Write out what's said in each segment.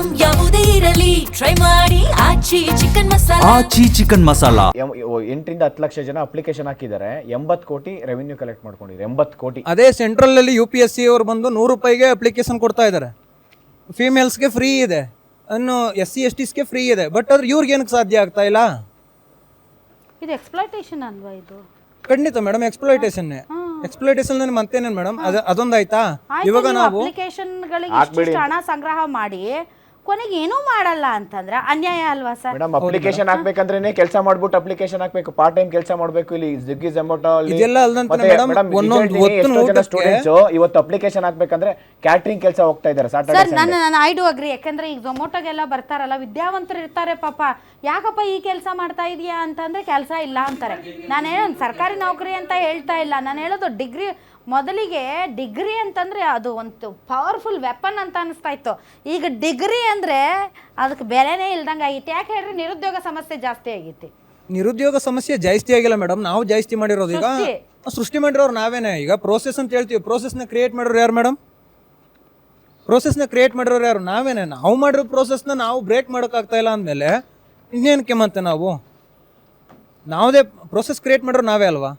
Item ಯಾವುದೇ ಇರಲಿ try ಮಾಡಿ ಆಚಿ ಚಿಕನ್ ಮಸಾಲಾ. ಆಚಿ ಚಿಕನ್ ಮಸಾಲಾ. 8ರಿಂದ 10 ಲಕ್ಷ ಜನ ಅಪ್ಲಿಕೇಶನ್ ಹಾಕಿದ್ದಾರೆ, 80 ಕೋಟಿ ರೆವಿನ್ಯೂ ಕಲೆಕ್ಟ್ ಮಾಡ್ಕೊಂಡಿದ್ದಾರೆ. 80 ಕೋಟಿ. ಅದೇ ಸೆಂಟ್ರಲ್ ಅಲ್ಲಿ UPSC ಅವರು ಬಂದು 100 ರೂಪಾಯಿಗೆ ಅಪ್ಲಿಕೇಶನ್ ಕೊಡ್ತಾ ಇದ್ದಾರೆ. ಫೀಮೇಲ್ಸ್ಗೆ ಫ್ರೀ ಇದೆ, ಅನ್ನು SC STಸ್ಗೆ ಫ್ರೀ ಇದೆ. ಬಟ್ ಆದ್ರೆ ಇವ್ರಿಗೆ ಏನಕ್ಕೆ ಸಾಧ್ಯ ಆಗ್ತಾ ಇಲ್ಲ? ಇದು ಎಕ್ಸ್ಪ್ಲಾಯ್ಟೇಷನ್ ಅಲ್ವಾ? ಇದು ಖಂಡಿತ ಮೇಡಮ್ ಎಕ್ಸ್ಪ್ಲಾಯ್ಟೇಷನ್. ಎಕ್ಸ್ಪ್ಲಾಯ್ಟೇಷನ್ ಮತ್ತೇನೇನು ಮೇಡಮ್? ಅದೊಂದಾಯ್ತಾ? ಇವಾಗ ನಾವು ಅಪ್ಲಿಕೇಶನ್ಗಳಿಗೆ ಹಣ ಸಂಗ್ರಹ ಮಾಡಿ ಕೊನೆಗೆ ಏನೂ ಮಾಡಲ್ಲ ಅಂತಂದ್ರೆ ಅನ್ಯಾಯ ಅಲ್ವಾ ಸರ್? ಮೇಡಮ್ ಅಪ್ಲಿಕೇಶನ್ ಹಾಕ್ಬೇಕಂದ್ರೆ ಕೆಲಸ ಮಾಡ್ಬಿಟ್ಟು ಅಪ್ಲಿಕೇಶನ್ ಹಾಕ್ಬೇಕು, ಪಾರ್ಟ್ ಟೈಮ್ ಕೆಲಸ ಮಾಡ್ಬೇಕು. ಇಲ್ಲಿ ಸ್ವಿಗ್ಗಿ ಝೊಮ್ಯಾಟೊ ಇದೆಲ್ಲ ಅಲ್ದಂತಾನೆ ಮೇಡಮ್ ಒಂದೊಂದು ಸ್ಟೂಡೆಂಟ್ಸ್ ಇವತ್ತು ಅಪ್ಲಿಕೇಶನ್ ಹಾಕ್ಬೇಕಂದ್ರೆ ಕ್ಯಾಟರಿಂಗ್ ಕೆಲಸ ಹೋಗ್ತಾ ಇದ್ದಾರೆ ಸರ್. ಸಾಟರ್ಡೆ. ನಾನು ಐ ಡು ಅಗ್ರಿ. ಯಾಕಂದ್ರೆ ಈಗ ಝೊಮ್ಯಾಟೊಗೆಲ್ಲ ಬರ್ತಾರಲ್ಲ ವಿದ್ಯಾವಂತರು ಇರ್ತಾರೆ ಪಾಪ, ಯಾಕಪ್ಪ ಈ ಕೆಲಸ ಮಾಡ್ತಾ ಇದೀಯಾ ಅಂತಂದ್ರೆ ಕೆಲಸ ಇಲ್ಲ ಅಂತಾರೆ. ನಾನೇನು ಸರ್ಕಾರಿ ನೌಕರಿ ಅಂತ ಹೇಳ್ತಾ ಇಲ್ಲ, ನಾನು ಹೇಳೋದು ಡಿಗ್ರಿ. ಮೊದಲಿಗೆ ಡಿಗ್ರಿ ಅಂತಂದರೆ ಅದು ಒಂದು ಪವರ್ಫುಲ್ ವೆಪನ್ ಅಂತ ಅನಿಸ್ತಾ ಇತ್ತು. ಈಗ ಡಿಗ್ರಿ ಅಂದರೆ ಅದಕ್ಕೆ ಬೆಲೆನೇ ಇಲ್ದಂಗೆ ಆಗಿತ್ತು. ಯಾಕೆ ಹೇಳ್ರಿ? ನಿರುದ್ಯೋಗ ಸಮಸ್ಯೆ ಜಾಸ್ತಿ ಆಗೈತಿ. ನಿರುದ್ಯೋಗ ಸಮಸ್ಯೆ ಜಾಸ್ತಿ ಆಗಿಲ್ಲ ಮೇಡಮ್, ನಾವು ಜಾಸ್ತಿ ಮಾಡಿರೋದು. ಈಗ ಸೃಷ್ಟಿ ಮಾಡಿರೋರು ನಾವೇನೆ. ಈಗ ಪ್ರೋಸೆಸ್ ಅಂತ ಹೇಳ್ತೀವಿ, ಪ್ರೋಸೆಸ್ನ ಕ್ರಿಯೇಟ್ ಮಾಡಿರೋರು ಯಾರು ಮೇಡಮ್? ಪ್ರೋಸೆಸ್ನ ಕ್ರಿಯೇಟ್ ಮಾಡಿರೋರು ಯಾರು? ನಾವೇನೆ. ನಾವು ಮಾಡಿರೋ ಪ್ರೋಸೆಸ್ನ ನಾವು ಬ್ರೇಕ್ ಮಾಡೋಕ್ಕಾಗ್ತಾ ಇಲ್ಲ ಅಂದಮೇಲೆ ಇನ್ನೇನಕ್ಕೆ ಮತ್ತೆ ನಾವುದೇ ಪ್ರೋಸೆಸ್ ಕ್ರಿಯೇಟ್ ಮಾಡಿರೋ ನಾವೇ ಅಲ್ವಾ?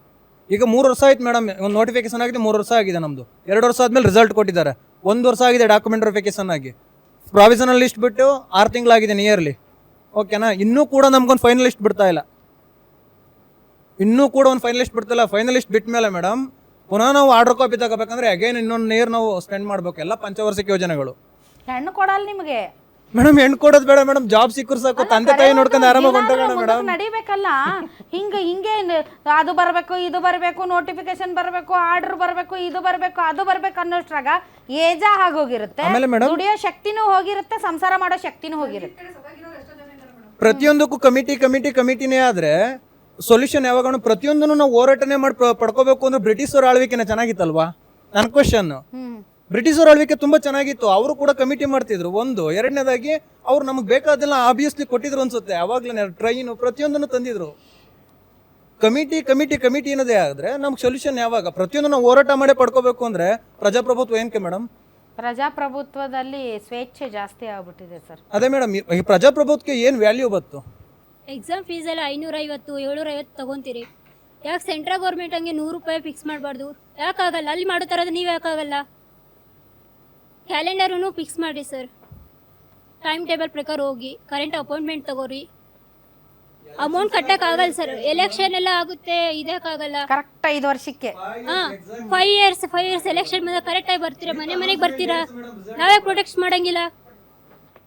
ಈಗ 3 ವರ್ಷ ಆಯ್ತು ಮೇಡಮ್, ಒಂದು ನೋಟಿಫಿಕೇಶನ್ ಆಗಿದೆ, 3 ವರ್ಷ ಆಗಿದೆ ನಮ್ಮದು. 2 ವರ್ಷ ಆದಮೇಲೆ ರಿಸಲ್ಟ್ ಕೊಟ್ಟಿದ್ದಾರೆ. 1 ವರ್ಷ ಆಗಿದೆ ಡಾಕ್ಯುಮೆಂಟ್ ವೆರಿಫಿಕೇಶನ್ ಆಗಿ. ಪ್ರಾವಿಷನಲ್ ಲಿಸ್ಟ್ ಬಿಟ್ಟು 6 ತಿಂಗಳಾಗಿದೆ ನಿಯರ್ಲಿ. ಓಕೆನಾ? ಇನ್ನೂ ಕೂಡ ನಮ್ಗೊಂದು ಫೈನಲಿಸ್ಟ್ ಬಿಡ್ತಾ ಇಲ್ಲ. ಫೈನಲಿಸ್ಟ್ ಬಿಟ್ಟ ಮೇಲೆ ಮೇಡಮ್ ಪುನಃ ನಾವು ಆರ್ಡರ್ ಕಾಪಿ ತಗೋಬೇಕಂದ್ರೆ ಅಗೇನ್ ಇನ್ನೊಂದು ನೀರು ನಾವು ಸ್ಪೆಂಡ್ ಮಾಡಬೇಕು. ಎಲ್ಲ ಪಂಚವಾರ್ಷಿಕ ಯೋಜನೆಗಳು. ಹೆಣ್ಣು ಕೊಡಲ್ಲ ನಿಮಗೆ ಮೇಡಮ್. ಹೆಣ್ಣು ಕೊಡೋದು ಬೇಡ ಮೇಡಮ್, ಜಾಬ್ ಸಿಕ್ಕರು ಸಾಕು, ತಂದೆ ತಾಯಿ ನೋಡ್ಕೊಂಡು ಆರಾಮಾಗಿ ಹೊಂಟೋಗೋಣ ಮೇಡಮ್. ನಡಿಬೇಕಲ್ಲ. ಹಿಂಗೆ ಅದು ಬರಬೇಕು, ಇದು ಬರಬೇಕು, ನೋಟಿಫಿಕೇಶನ್ ಬರಬೇಕು, ಆರ್ಡರ್ ಬರಬೇಕು, ಇದು ಬರಬೇಕು, ಅದು ಬರಬೇಕು ಅನ್ನೋಷ್ಟ್ರಾಗ ಏಜ ಆಗೋಗಿರುತ್ತೆ. ದುಡಿಯೋ ಶಕ್ತಿನೂ ಹೋಗಿರುತ್ತೆ, ಸಂಸಾರ ಮಾಡೋ ಶಕ್ತಿನೂ ಹೋಗಿರುತ್ತೆ. ಪ್ರತಿಯೊಂದಕ್ಕೂ ಕಮಿಟಿನೇ ಆದ್ರೆ ಸೊಲ್ಯೂಷನ್ ಯಾವಾಗ? ಪ್ರತಿಯೊಂದನ್ನು ನಾವು ಹೋರಾಟನೆ ಮಾಡಿ ಪಡ್ಕೋಬೇಕು ಅಂದ್ರೆ ಬ್ರಿಟಿಷರ ಆಳ್ವಿಕೆನ ಚೆನ್ನಾಗಿತ್ತಲ್ವಾ? ನನ್ನ ಕ್ವಶನ್. ಬ್ರಿಟಿಷರ ಆಳ್ವಿಕೆ ತುಂಬಾ ಚೆನ್ನಾಗಿತ್ತು, ಅವರು ಕೂಡ ಕಮಿಟಿ ಮಾಡ್ತಿದ್ರು. ಒಂದು. ಎರಡನೇದಾಗಿ ಅವ್ರು ನಮಗೆ ಬೇಕಾದೆಲ್ಲ ಆಬ್ವಿಯಸ್ಲಿ ಕೊಟ್ಟಿದ್ರು ಅನ್ಸುತ್ತೆ. ಅವಾಗ್ಲೇ ಟ್ರೈನು ಪ್ರತಿಯೊಂದನ್ನು ತಂದಿದ್ರು. ಕಮಿಟಿ ಅನ್ನೋದೇ ಆದ್ರೆ ನಮ್ಗೆ ಸೊಲ್ಯೂಷನ್ ಯಾವಾಗ? ಪ್ರತಿಯೊಂದು ನಾವು ಹೋರಾಟ ಮಾಡೇ ಪಡ್ಕೋಬೇಕು ಅಂದ್ರೆ ಪ್ರಜಾಪ್ರಭುತ್ವ ಏನಕ್ಕೆ ಮೇಡಮ್? ಪ್ರಜಾಪ್ರಭುತ್ವದಲ್ಲಿ ಸ್ವೇಚ್ಛೆ ಜಾಸ್ತಿ ಆಗ್ಬಿಟ್ಟಿದೆ ಸರ್. ಅದೇ ಮೇಡಮ್, ಈ ಪ್ರಜಾಪ್ರಭುತ್ವಕ್ಕೆ ಏನು ವ್ಯಾಲ್ಯೂ ಬಂತು? ಎಕ್ಸಾಮ್ ಫೀಸ್ ಎಲ್ಲ 550 750 ತಗೊಂತೀರಿ. ಯಾಕೆ ಸೆಂಟ್ರಲ್ ಗೌರ್ಮೆಂಟ್ ಹಂಗೆ 100 ರೂಪಾಯಿ ಫಿಕ್ಸ್ ಮಾಡಬಾರ್ದು? ಯಾಕಾಗಲ್ಲ? ಅಲ್ಲಿ ಮಾಡೋ ಥರದ ನೀವು ಯಾಕಾಗಲ್ಲ? ಕ್ಯಾಲೆಂಡರೂ ಫಿಕ್ಸ್ ಮಾಡಿ ಸರ್. ಟೈಮ್ ಟೇಬಲ್ ಪ್ರಕಾರ ಹೋಗಿ ಕರೆಂಟ್ ಅಪಾಯಿಂಟ್ಮೆಂಟ್ ತಗೋರಿ. ಅಮೌಂಟ್ ಕಟ್ಟಕ್ಕಾಗಲ್ಲ ಸರ್. ಎಲೆಕ್ಷನ್ ಎಲ್ಲ ಆಗುತ್ತೆ, ಇದಕ್ಕಾಗಲ್ಲ. ಕರೆಕ್ಟ್ 5 ವರ್ಷಕ್ಕೆ 5 ಇಯರ್ಸ್ ಎಲೆಕ್ಷನ್ ಮೇಲೆ ಕರೆಕ್ಟಾಗಿ ಬರ್ತೀರಾ, ಮನೆಗೆ ಬರ್ತೀರಾ? ನಾವೇ ಪ್ರೊಟೆಕ್ಟ್ ಮಾಡಂಗಿಲ್ಲ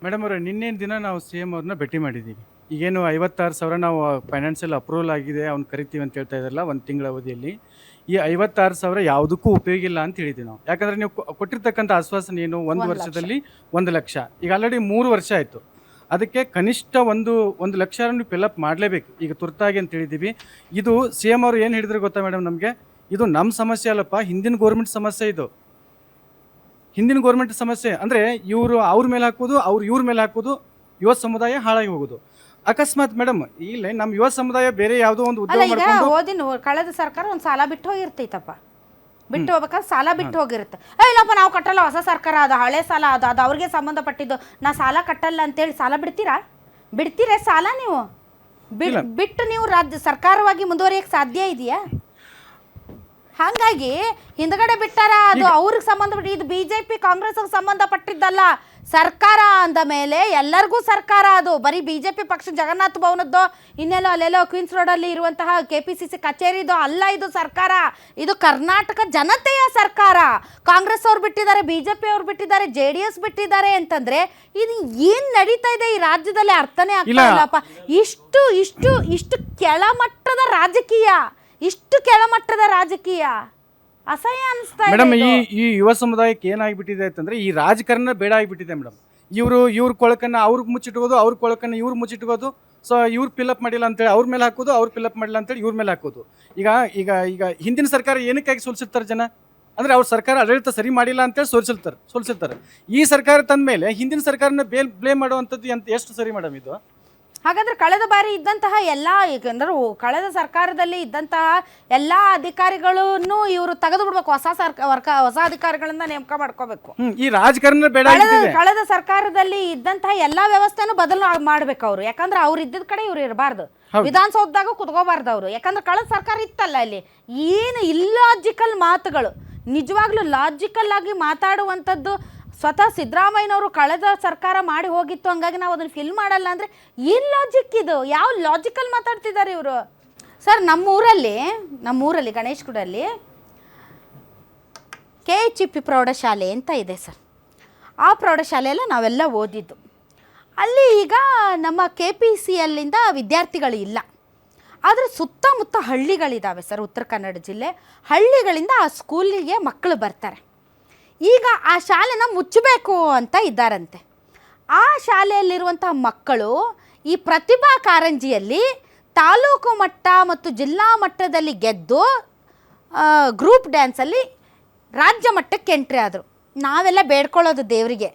ಮೇಡಮ್ ಅವರೇ. ನಿನ್ನೆ ದಿನ ನಾವು CM ಅವ್ರನ್ನ ಭೇಟಿ ಮಾಡಿದ್ದೀವಿ. ಈಗೇನು 56,000 ನಾವು ಫೈನಾನ್ಷಿಯಲ್ ಅಪ್ರೂವಲ್ ಆಗಿದೆ, ಅವ್ನು ಕರಿತೀವಿ ಅಂತ ಹೇಳ್ತಾ ಇದ್ದಾರಲ್ಲ 1 ತಿಂಗಳ ಅವಧಿಯಲ್ಲಿ. ಈ 56,000 ಯಾವುದಕ್ಕೂ ಉಪಯೋಗ ಇಲ್ಲ ಅಂತ ಹೇಳಿದ್ವಿ ನಾವು. ಯಾಕಂದರೆ ನೀವು ಕೊಟ್ಟಿರ್ತಕ್ಕಂಥ ಆಶ್ವಾಸನೆ ಏನು? 1 ವರ್ಷದಲ್ಲಿ 1 ಲಕ್ಷ. ಈಗ ಆಲ್ರೆಡಿ 3 ವರ್ಷ ಆಯಿತು. ಅದಕ್ಕೆ ಕನಿಷ್ಠ 1 ಲಕ್ಷ ನೀವು ಫಿಲಪ್ ಮಾಡಲೇಬೇಕು ಈಗ ತುರ್ತಾಗಿ ಅಂತ ಹೇಳಿದ್ದೀವಿ. ಇದು CM ಅವರು ಏನು ಹೇಳಿದ್ರೆ ಗೊತ್ತಾ ಮೇಡಮ್ ನಮಗೆ? ಇದು ನಮ್ಮ ಸಮಸ್ಯೆ ಅಲ್ಲಪ್ಪ, ಹಿಂದಿನ ಗೌರ್ಮೆಂಟ್ ಸಮಸ್ಯೆ. ಇದು ಹಿಂದಿನ ಗೌರ್ಮೆಂಟ್ ಸಮಸ್ಯೆ. ಅಂದರೆ ಇವರು ಅವ್ರ ಮೇಲೆ ಹಾಕೋದು, ಇವ್ರ ಮೇಲೆ ಹಾಕೋದು, ಯುವ ಸಮುದಾಯ ಹಾಳಾಗಿ ಹೋಗೋದು. ಅಕಸ್ಮಾತ್ ಮೇಡಮ್ ಇಲ್ಲ ನಮ್ಮ ಯುವ ಸಮುದಾಯ ಬೇರೆ ಯಾವುದೋ ಒಂದು ಉದ್ಯೋಗ ಮಾಡ್ಕೊಂಡು ಕಳೆದ ಸರ್ಕಾರ ಒಂದು ಸಾಲ ಬಿಟ್ಟು ಹೋಗಿರ್ತೈತಪ್ಪ. ಬಿಟ್ಟು ಹೋಗ್ಬೇಕಾದ್ರೆ ಸಾಲ ಬಿಟ್ಟು ಹೋಗಿರುತ್ತೆ. ಇಲ್ಲಪ್ಪ ನಾವು ಕಟ್ಟಲ್ಲ, ಹೊಸ ಸರ್ಕಾರ ಅದು, ಹಳೆ ಸಾಲ ಅದು ಅವ್ರಿಗೆ ಸಂಬಂಧಪಟ್ಟಿದ್ದು, ನಾ ಸಾಲ ಕಟ್ಟಲ್ಲ ಅಂತೇಳಿ ಸಾಲ ಬಿಡ್ತೀರಾ ಸಾಲ? ನೀವು ಬಿಟ್ಟು ನೀವು ರಾಜ್ಯ ಸರ್ಕಾರವಾಗಿ ಮುಂದುವರಿಯಕ್ಕೆ ಸಾಧ್ಯ ಇದೆಯಾ? ಹಾಗಾಗಿ ಹಿಂದ್ಗಡೆ ಬಿಟ್ಟಾರ, ಅದು ಅವ್ರಿಗೆ ಸಂಬಂಧಪಟ್ಟ. ಇದು BJP ಕಾಂಗ್ರೆಸ್ ಸಂಬಂಧಪಟ್ಟಿದ್ದಲ್ಲ. ಸರ್ಕಾರ ಅಂದ ಮೇಲೆ ಎಲ್ಲರಿಗೂ ಸರ್ಕಾರ. ಅದು ಬರೀ BJP ಪಕ್ಷ ಜಗನ್ನಾಥ ಭವನದ್ದು ಇನ್ನೆಲ್ಲೋ ಅಲ್ಲೆಲ್ಲೋ ಕ್ವೀನ್ಸ್ ರೋಡಲ್ಲಿ ಇರುವಂತಹ KPCC ಕಚೇರಿದು ಅಲ್ಲ. ಇದು ಸರ್ಕಾರ, ಇದು ಕರ್ನಾಟಕ ಜನತೆಯ ಸರ್ಕಾರ. ಕಾಂಗ್ರೆಸ್ ಅವ್ರು ಬಿಟ್ಟಿದ್ದಾರೆ, BJP ಅವ್ರು ಬಿಟ್ಟಿದ್ದಾರೆ, JDS ಬಿಟ್ಟಿದ್ದಾರೆ ಅಂತಂದ್ರೆ ಇದು ಏನ್ ನಡೀತಾ ಇದೆ ಈ ರಾಜ್ಯದಲ್ಲಿ? ಅರ್ಥನೇ ಆಗ್ತಾ ಇಲ್ಲಪ್ಪ. ಇಷ್ಟು ಕೆಳಮಟ್ಟದ ರಾಜಕೀಯ ಅಸಹ್ಯ ಅನಿಸ್ತಾ ಇದೆ ಮೇಡಮ್. ಈ ಯುವ ಸಮುದಾಯಕ್ಕೆ ಏನಾಗಿಬಿಟ್ಟಿದೆ ಅಂತಂದ್ರೆ ಈ ರಾಜಕಾರಣ ಬೇಡ ಆಗಿಬಿಟ್ಟಿದೆ ಮೇಡಮ್. ಇವ್ರ ಕೊಳಕನ್ನ ಅವ್ರಿಗೆ ಮುಚ್ಚಿಟ್ಕೋದು, ಅವ್ರ ಕೊಳಕನ್ನ ಇವ್ರು ಮುಚ್ಚಿಟ್ಕೋದು. ಸೊ ಇವ್ರು ಫಿಲಪ್ ಮಾಡಿಲ್ಲ ಅಂತೇಳಿ ಅವ್ರ ಮೇಲೆ ಹಾಕೋದು, ಅವ್ರು ಫಿಲಪ್ ಮಾಡಿಲ್ಲ ಅಂತೇಳಿ ಇವ್ರ ಮೇಲೆ ಹಾಕೋದು. ಈಗ ಹಿಂದಿನ ಸರ್ಕಾರ ಏನಕ್ಕಾಗಿ ಸೋಲ್ಸಿರ್ತಾರೆ ಜನ ಅಂದರೆ ಅವ್ರ ಸರ್ಕಾರ ಆಡಳಿತ ಸರಿ ಮಾಡಿಲ್ಲ ಅಂತೇಳಿ ಸೋಲ್ಸಿರ್ತಾರೆ. ಈ ಸರ್ಕಾರ ತಂದ ಮೇಲೆ ಹಿಂದಿನ ಸರ್ಕಾರನ ಬ್ಲೇಮ್ ಮಾಡುವಂಥದ್ದು ಎಷ್ಟು ಸರಿ ಮೇಡಮ್? ಇದು ಹಾಗಾದ್ರೆ ಕಳೆದ ಬಾರಿ ಇದ್ದಂತಹ ಎಲ್ಲ ಅಂದ್ರೆ ಕಳೆದ ಸರ್ಕಾರದಲ್ಲಿ ಇದ್ದಂತಹ ಎಲ್ಲ ಅಧಿಕಾರಿಗಳನ್ನು ಇವರು ತೆಗೆದು ಬಿಡ್ಬೇಕು, ಹೊಸ ಅಧಿಕಾರಿಗಳನ್ನ ನೇಮಕ ಮಾಡ್ಕೋಬೇಕು. ಈ ರಾಜಕಾರಣ ಬೇಡ ಕಳೆದ ಸರ್ಕಾರದಲ್ಲಿ ಇದ್ದಂತಹ ಎಲ್ಲಾ ವ್ಯವಸ್ಥೆನೂ ಬದಲು ಮಾಡ್ಬೇಕು ಅವರು. ಯಾಕಂದ್ರೆ ಅವ್ರು ಇದ್ದಿದ್ ಕಡೆ ಇವ್ರು ಇರಬಾರ್ದು, ವಿಧಾನಸೌಧದಾಗ ಕುತ್ಕೋಬಾರ್ದು ಅವರು. ಯಾಕಂದ್ರೆ ಕಳೆದ ಸರ್ಕಾರ ಇತ್ತಲ್ಲ, ಅಲ್ಲಿ ಏನು ಇಲ್ಲಾಜಿಕಲ್ ಮಾತುಗಳು, ನಿಜವಾಗ್ಲೂ ಲಾಜಿಕಲ್ ಆಗಿ ಮಾತಾಡುವಂಥದ್ದು ಸ್ವತಃ ಸಿದ್ದರಾಮಯ್ಯನವರು ಕಳೆದ ಸರ್ಕಾರ ಮಾಡಿ ಹೋಗಿತ್ತು, ಹಂಗಾಗಿ ನಾವು ಅದನ್ನು ಫಿಲ್ ಮಾಡಲ್ಲ ಅಂದರೆ ಏನು ಲಾಜಿಕ್ ಇದು? ಯಾವ ಲಾಜಿಕಲ್ ಮಾತಾಡ್ತಿದ್ದಾರೆ ಇವರು? ಸರ್, ನಮ್ಮೂರಲ್ಲಿ ಗಣೇಶ್ಗುಡಲ್ಲಿ KHP ಪ್ರೌಢಶಾಲೆ ಅಂತ ಇದೆ ಸರ್. ಆ ಪ್ರೌಢಶಾಲೆಯಲ್ಲ ನಾವೆಲ್ಲ ಓದಿದ್ದು. ಅಲ್ಲಿ ಈಗ ನಮ್ಮ KPCLನಿಂದ ವಿದ್ಯಾರ್ಥಿಗಳು ಇಲ್ಲ, ಆದರೆ ಸುತ್ತಮುತ್ತ ಹಳ್ಳಿಗಳಿದ್ದಾವೆ ಸರ್. ಉತ್ತರ ಕನ್ನಡ ಜಿಲ್ಲೆ ಹಳ್ಳಿಗಳಿಂದ ಆ ಸ್ಕೂಲಿಗೆ ಮಕ್ಕಳು ಬರ್ತಾರೆ. ಈಗ ಆ ಶಾಲೆನ ಮುಚ್ಚಬೇಕು ಅಂತ ಇದ್ದಾರಂತೆ. ಆ ಶಾಲೆಯಲ್ಲಿರುವಂಥ ಮಕ್ಕಳು ಈ ಪ್ರತಿಭಾ ಕಾರಂಜಿಯಲ್ಲಿ ತಾಲೂಕು ಮಟ್ಟ ಮತ್ತು ಜಿಲ್ಲಾ ಮಟ್ಟದಲ್ಲಿ ಗೆದ್ದು ಗ್ರೂಪ್ ಡ್ಯಾನ್ಸಲ್ಲಿ ರಾಜ್ಯ ಮಟ್ಟಕ್ಕೆ ಎಂಟ್ರಿ ಆದರು. ನಾವೆಲ್ಲ ಬೇಡ್ಕೊಳ್ಳೋದು ದೇವರಿಗೆ,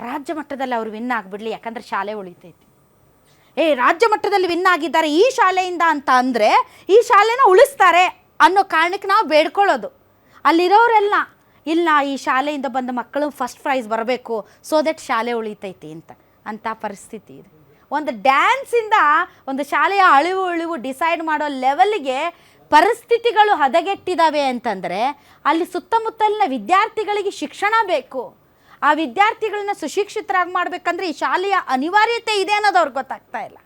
ರಾಜ್ಯ ಮಟ್ಟದಲ್ಲಿ ಅವ್ರು ವಿನ್ ಆಗಿಬಿಡ್ಲಿ, ಯಾಕಂದರೆ ಶಾಲೆ ಉಳಿತೈತಿ. ರಾಜ್ಯ ಮಟ್ಟದಲ್ಲಿ ವಿನ್ ಆಗಿದ್ದಾರೆ ಈ ಶಾಲೆಯಿಂದ ಅಂತ ಅಂದರೆ ಈ ಶಾಲೆನ ಉಳಿಸ್ತಾರೆ ಅನ್ನೋ ಕಾರಣಕ್ಕೆ ನಾವು ಬೇಡ್ಕೊಳ್ಳೋದು. ಅಲ್ಲಿರೋರೆಲ್ಲ ಇಲ್ಲ, ಈ ಶಾಲೆಯಿಂದ ಬಂದ ಮಕ್ಕಳು ಫಸ್ಟ್ ಪ್ರೈಸ್ ಬರಬೇಕು, ಸೋ ದಟ್ ಶಾಲೆ ಉಳಿತೈತಿ ಅಂತ ಪರಿಸ್ಥಿತಿ ಇದೆ. ಒಂದು ಡ್ಯಾನ್ಸಿಂದ ಒಂದು ಶಾಲೆಯ ಅಳಿವು ಡಿಸೈಡ್ ಮಾಡೋ ಲೆವೆಲ್ಗೆ ಪರಿಸ್ಥಿತಿಗಳು ಹದಗೆಟ್ಟಿದ್ದಾವೆ ಅಂತಂದರೆ ಅಲ್ಲಿ ಸುತ್ತಮುತ್ತಲಿನ ವಿದ್ಯಾರ್ಥಿಗಳಿಗೆ ಶಿಕ್ಷಣ ಬೇಕು. ಆ ವಿದ್ಯಾರ್ಥಿಗಳನ್ನ ಸುಶಿಕ್ಷಿತರಾಗಿ ಮಾಡಬೇಕಂದ್ರೆ ಈ ಶಾಲೆಯ ಅನಿವಾರ್ಯತೆ ಇದೆ ಅನ್ನೋದು ಅವ್ರಿಗೆ ಗೊತ್ತಾಗ್ತಾ ಇಲ್ಲ.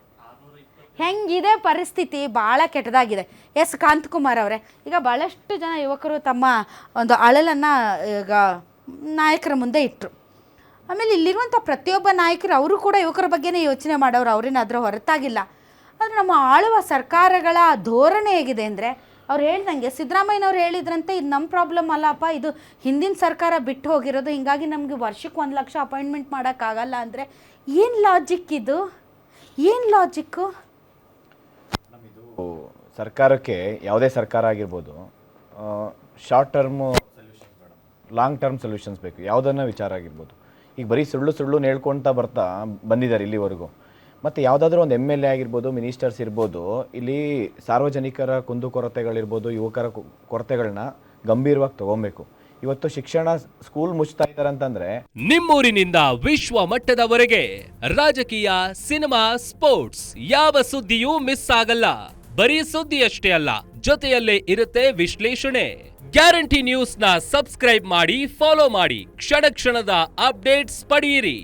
ಹೆಂಗಿದೆ ಪರಿಸ್ಥಿತಿ? ಭಾಳ ಕೆಟ್ಟದಾಗಿದೆ. ಎಸ್ ಕಾಂತಕುಮಾರ್ ಅವರೇ, ಈಗ ಭಾಳಷ್ಟು ಜನ ಯುವಕರು ತಮ್ಮ ಒಂದು ಅಳಲನ್ನು ಈಗ ನಾಯಕರ ಮುಂದೆ ಇಟ್ಟರು. ಆಮೇಲೆ ಇಲ್ಲಿರುವಂಥ ಪ್ರತಿಯೊಬ್ಬ ನಾಯಕರು ಅವರು ಕೂಡ ಯುವಕರ ಬಗ್ಗೆನೇ ಯೋಚನೆ ಮಾಡೋರು, ಅವ್ರೇನು ಅದರ ಹೊರತಾಗಿಲ್ಲ. ಆದರೆ ನಮ್ಮ ಆಳುವ ಸರ್ಕಾರಗಳ ಧೋರಣೆ ಹೇಗಿದೆ ಅಂದರೆ, ಅವ್ರು ಹೇಳ್ದಂಗೆ ಸಿದ್ದರಾಮಯ್ಯನವ್ರು ಹೇಳಿದ್ರಂತೆ, ಇದು ನಮ್ಮ ಪ್ರಾಬ್ಲಮ್ ಅಲ್ಲಪ್ಪ, ಇದು ಹಿಂದಿನ ಸರ್ಕಾರ ಬಿಟ್ಟು ಹೋಗಿರೋದು, ಹಿಂಗಾಗಿ ನಮಗೆ ವರ್ಷಕ್ಕೆ 1 ಲಕ್ಷ ಅಪಾಯಿಂಟ್ಮೆಂಟ್ ಮಾಡೋಕ್ಕಾಗಲ್ಲ ಅಂದರೆ ಏನು ಲಾಜಿಕ್ ಇದು? ಏನು ಲಾಜಿಕ್ಕು? ಸರ್ಕಾರಕ್ಕೆ ಯಾವುದೇ ಸರ್ಕಾರ ಆಗಿರ್ಬೋದು, short term long term solutions ಬೇಕು. ಯಾವುದನ್ನ ವಿಚಾರ ಆಗಿರ್ಬೋದು, ಈಗ ಬರೀ ಸುಳ್ಳು ಹೇಳ್ಕೊಳ್ತಾ ಬಂದಿದ್ದಾರೆ ಇಲ್ಲಿವರೆಗೂ. ಮತ್ತು ಯಾವುದಾದ್ರೂ ಒಂದು MLA ಆಗಿರ್ಬೋದು, ಮಿನಿಸ್ಟರ್ಸ್ ಇರ್ಬೋದು, ಇಲ್ಲಿ ಸಾರ್ವಜನಿಕರ ಕುಂದುಕೊರತೆಗಳಿರ್ಬೋದು, ಯುವಕರ ಕೊರತೆಗಳನ್ನ ಗಂಭೀರವಾಗಿ ತಗೊಬೇಕು. ಇವತ್ತು ಶಿಕ್ಷಣ ಸ್ಕೂಲ್ ಮುಚ್ತಾ ಇದ್ದಾರೆ ಅಂತಂದ್ರೆ, ನಿಮ್ಮೂರಿನಿಂದ ವಿಶ್ವ ಮಟ್ಟದವರೆಗೆ ರಾಜಕೀಯ, ಸಿನಿಮಾ, ಸ್ಪೋರ್ಟ್ಸ್ ಯಾವ ಸುದ್ದಿಯೂ ಮಿಸ್ ಆಗಲ್ಲ. ಬರೀ ಸುದ್ದಿಯಷ್ಟೇ ಅಲ್ಲ, ಜೊತೆಯಲ್ಲೇ ಇರುತ್ತೆ ವಿಶ್ಲೇಷಣೆ. ಗ್ಯಾರಂಟಿ ನ್ಯೂಸ್ ನ ಸಬ್ಸ್ಕ್ರೈಬ್ ಮಾಡಿ, ಫಾಲೋ ಮಾಡಿ, ಕ್ಷಣ ಕ್ಷಣದ ಅಪ್ಡೇಟ್ಸ್ ಪಡೆಯಿರಿ.